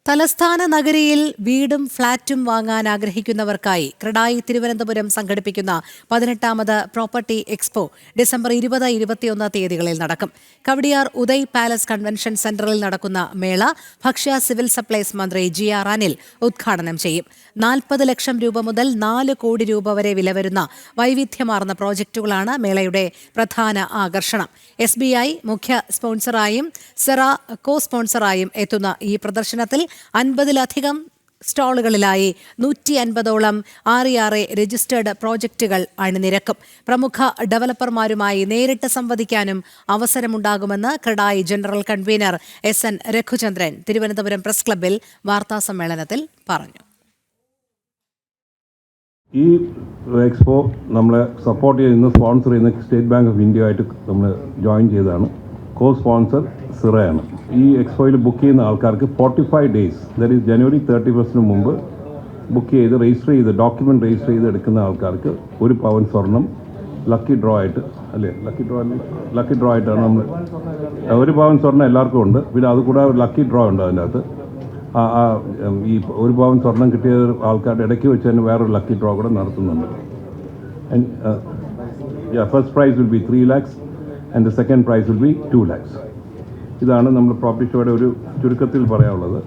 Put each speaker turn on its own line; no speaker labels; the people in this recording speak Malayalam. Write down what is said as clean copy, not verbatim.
തലസ്ഥാന നഗരിയിൽ വീടും ഫ്ളാറ്റും വാങ്ങാൻ ആഗ്രഹിക്കുന്നവർക്കായി ക്രഡായി തിരുവനന്തപുരം സംഘടിപ്പിക്കുന്ന 18ാമത് പ്രോപ്പർട്ടി എക്സ്പോ ഡിസംബർ 20-21 തീയതികളിൽ നടക്കും. കവടിയാർ ഉദയ് പാലസ് കൺവെൻഷൻ സെന്ററിൽ നടക്കുന്ന മേള ഭക്ഷ്യ സിവിൽ സപ്ലൈസ് മന്ത്രി GR അനിൽ ഉദ്ഘാടനം ചെയ്യും. 40 ലക്ഷം രൂപ മുതൽ 4 കോടി രൂപ വരെ വില വരുന്ന വൈവിധ്യമാർന്ന പ്രോജക്റ്റുകളാണ് മേളയുടെ പ്രധാന ആകർഷണം. SBI മുഖ്യ സ്പോൺസറായും സെറ കോ സ്പോൺസറായും എത്തുന്ന ഈ പ്രദർശനത്തിൽ 50-ലധികം സ്റ്റാളുകളിലായി 150ഓളം RERA രജിസ്റ്റേർഡ് പ്രോജക്റ്റുകൾ അണിനിരക്കും. പ്രമുഖ ഡെവലപ്പർമാരുമായി നേരിട്ട് സംവദിക്കാനും അവസരമുണ്ടാകുമെന്ന് CREDAI general convener SN Raghuchandran Thiruvananthapuram press ക്ലബ്ബിൽ വാർത്താസമ്മേളനത്തിൽ പറഞ്ഞു.
ഈ എക്സ്പോ നമ്മളെ സപ്പോർട്ട് ചെയ്യുന്ന സ്പോൺസർ ചെയ്യുന്ന സ്റ്റേറ്റ് ബാങ്ക് ഓഫ് ഇന്ത്യ ആയിട്ട് നമ്മൾ ജോയിൻ ചെയ്തതാണ്. കോ സ്പോൺസർ സിറയാണ്. ഈ എക്സ്പോയിൽ ബുക്ക് ചെയ്യുന്ന ആൾക്കാർക്ക് 45 ഡേയ്സ് ദാറ്റ് ഈസ് ജനുവരി 31 മുമ്പ് ബുക്ക് ചെയ്ത് രജിസ്റ്റർ ചെയ്ത് ഡോക്യുമെൻറ്റ് രജിസ്റ്റർ ചെയ്ത് എടുക്കുന്ന ആൾക്കാർക്ക് 1 പവൻ സ്വർണം ലക്കി ഡ്രോ ആയിട്ട് ലക്കി ഡ്രോ ആയിട്ടാണ് നമ്മൾ 1 പവൻ സ്വർണം എല്ലാവർക്കും ഉണ്ട്. പിന്നെ അതുകൂടാതെ ഒരു ലക്കി ഡ്രോ ഉണ്ട് അതിൻ്റെ അകത്ത്. ഈ 1 പവൻ സ്വർണം കിട്ടിയ ആൾക്കാരുടെ ഇടയ്ക്ക് വെച്ച് തന്നെ വേറൊരു ലക്കി ഡ്രോ കൂടെ നടത്തുന്നുണ്ട്. First prize will be 3 lakhs and the second prize will be 2 lakhs. ഇതാണ് നമ്മൾ പ്രോപ്പർട്ടി ഷോയുടെ ഒരു ചുരുക്കത്തിൽ പറയാനുള്ളത്.